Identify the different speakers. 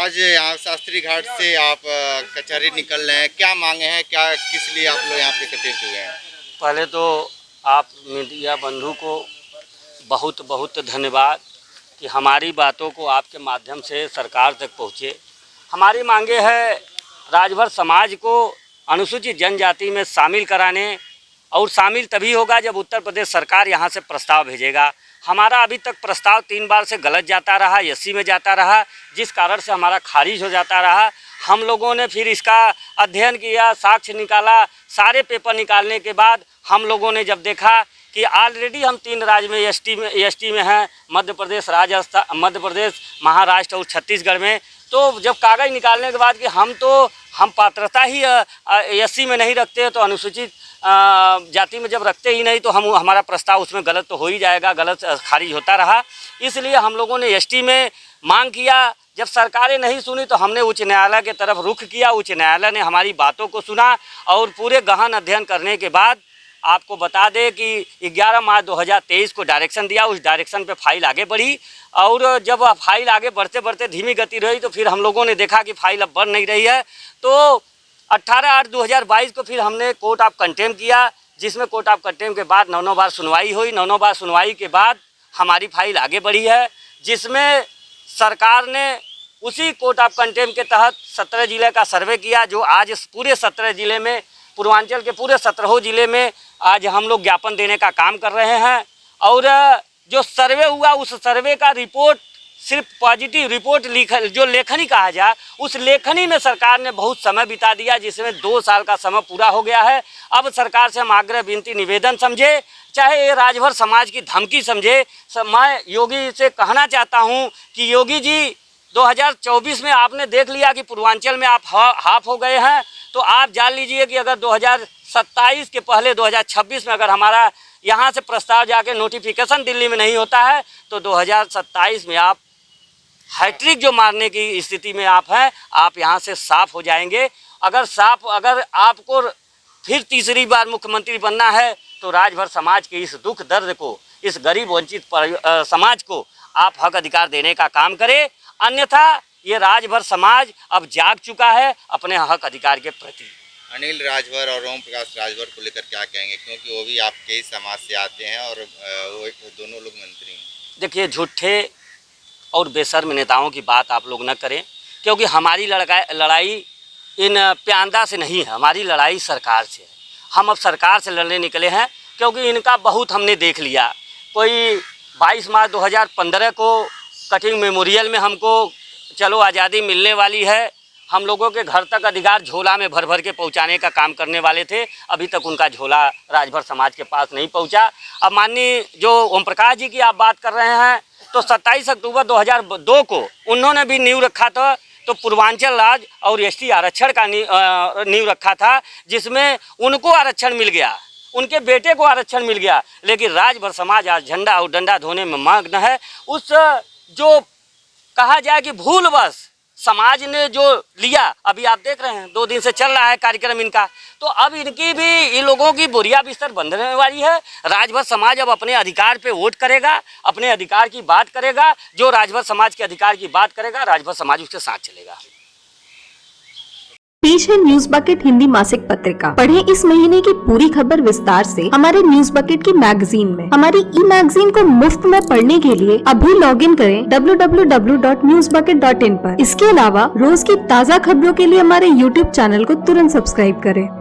Speaker 1: आज यहाँ शास्त्री घाट से आप कचहरी निकल रहे हैं, क्या मांगे हैं, क्या किस लिए आप लोग यहाँ पे एकत्रित हुए हैं?
Speaker 2: पहले तो आप मीडिया बंधु को बहुत बहुत धन्यवाद कि हमारी बातों को आपके माध्यम से सरकार तक पहुँचे। हमारी मांगे है राजभर समाज को अनुसूचित जनजाति में शामिल कराने, और शामिल तभी होगा जब उत्तर प्रदेश सरकार यहाँ से प्रस्ताव भेजेगा। हमारा अभी तक प्रस्ताव 3 बार से गलत जाता रहा, एससी में जाता रहा, जिस कारण से हमारा खारिज हो जाता रहा। हम लोगों ने फिर इसका अध्ययन किया, साक्ष्य निकाला। सारे पेपर निकालने के बाद हम लोगों ने जब देखा कि ऑलरेडी हम 3 राज्य में एसटी में हैं, मध्य प्रदेश, राजस्थान, मध्य प्रदेश, महाराष्ट्र और छत्तीसगढ़ में, तो जब कागज़ निकालने के बाद कि हम पात्रता ही एससी में नहीं रखते, तो अनुसूचित जाति में जब रखते ही नहीं तो हमारा प्रस्ताव उसमें गलत तो हो ही जाएगा, गलत खारिज होता रहा। इसलिए हम लोगों ने एसटी में मांग किया। जब सरकारें नहीं सुनी तो हमने उच्च न्यायालय की तरफ रुख किया। उच्च न्यायालय ने हमारी बातों को सुना और पूरे गहन अध्ययन करने के बाद आपको बता दें कि 11 मार्च 2023 को डायरेक्शन दिया। उस डायरेक्शन पे फाइल आगे बढ़ी, और जब फाइल आगे बढ़ते बढ़ते धीमी गति रही तो फिर हम लोगों ने देखा कि फाइल अब बढ़ नहीं रही है, तो 18/8/2022 को फिर हमने कोर्ट ऑफ कंटेम्प्ट किया, जिसमें कोर्ट ऑफ कंटेम्प्ट के बाद 9 बार सुनवाई हुई। 9 बार सुनवाई के बाद हमारी फाइल आगे बढ़ी है, जिसमें सरकार ने उसी कोर्ट ऑफ कंटेम्प्ट के तहत 17 जिले का सर्वे किया, जो आज पूरे 17 जिले में, पूर्वांचल के पूरे 17 जिले में आज हम लोग ज्ञापन देने का काम कर रहे हैं। और जो सर्वे हुआ उस सर्वे का रिपोर्ट, सिर्फ पॉजिटिव रिपोर्ट जो लेखनी कहा जाए, उस लेखनी में सरकार ने बहुत समय बिता दिया, जिसमें 2 साल का समय पूरा हो गया है। अब सरकार से हम आग्रह, विनती, निवेदन समझे, चाहे ये राजभर समाज की धमकी समझे। मैं योगी से कहना चाहता हूँ कि योगी जी, 2024 में आपने देख लिया कि पूर्वांचल में आप हाफ हो गए हैं, तो आप जान लीजिए कि अगर 2027 के पहले 2026 में अगर हमारा यहाँ से प्रस्ताव जाके नोटिफिकेशन दिल्ली में नहीं होता है, तो 2027 में आप हैट्रिक जो मारने की स्थिति में आप हैं, आप यहाँ से साफ हो जाएंगे। अगर आपको फिर तीसरी बार मुख्यमंत्री बनना है, तो राजभर समाज के इस दुख दर्द को, इस गरीब वंचित समाज को आप हक अधिकार देने का काम करें। अन्यथा ये राजभर समाज अब जाग चुका है अपने हक अधिकार के प्रति।
Speaker 1: अनिल राजभर और ओम प्रकाश राजभर को लेकर क्या कहेंगे, क्योंकि वो भी आपके ही समाज से आते हैं और वो दोनों लोग मंत्री हैं?
Speaker 2: देखिए, झूठे और बेशर्म नेताओं की बात आप लोग न करें, क्योंकि हमारी लड़ाई इन प्यांदा से नहीं है, हमारी लड़ाई सरकार से है। हम अब सरकार से लड़ने निकले हैं, क्योंकि इनका बहुत हमने देख लिया। कोई 22 मार्च 2015 को कटिंग मेमोरियल में हमको चलो आज़ादी मिलने वाली है, हम लोगों के घर तक अधिकार झोला में भर भर के पहुंचाने का काम करने वाले थे। अभी तक उनका झोला राजभर समाज के पास नहीं पहुंचा। अब माननीय जो ओम प्रकाश जी की आप बात कर रहे हैं, तो 27 अक्टूबर 2002 को उन्होंने भी नींव रखा था, तो पूर्वांचल राज्य और एसटी आरक्षण का नींव रखा था, जिसमें उनको आरक्षण मिल गया, उनके बेटे को आरक्षण मिल गया। लेकिन राजभर समाज आज झंडा और डंडा धोने में मग्न है। उस जो कहा जाए कि भूलवश समाज ने जो लिया, अभी आप देख रहे हैं 2 दिन से चल रहा है कार्यक्रम इनका, तो अब इनकी भी, इन लोगों की बोरिया बिस्तर बंधने वाली है। राजभर समाज अब अपने अधिकार पे वोट करेगा, अपने अधिकार की बात करेगा। जो राजभर समाज के अधिकार की बात करेगा, राजभर समाज उसके साथ चलेगा।
Speaker 3: पेश है न्यूज बकेट हिंदी मासिक पत्रिका। पढ़ें इस महीने की पूरी खबर विस्तार से हमारे न्यूज बकेट की मैगजीन में। हमारी ई मैगजीन को मुफ्त में पढ़ने के लिए अभी लॉगिन करें www.newsbucket.in पर। इसके अलावा रोज की ताज़ा खबरों के लिए हमारे YouTube चैनल को तुरंत सब्सक्राइब करें।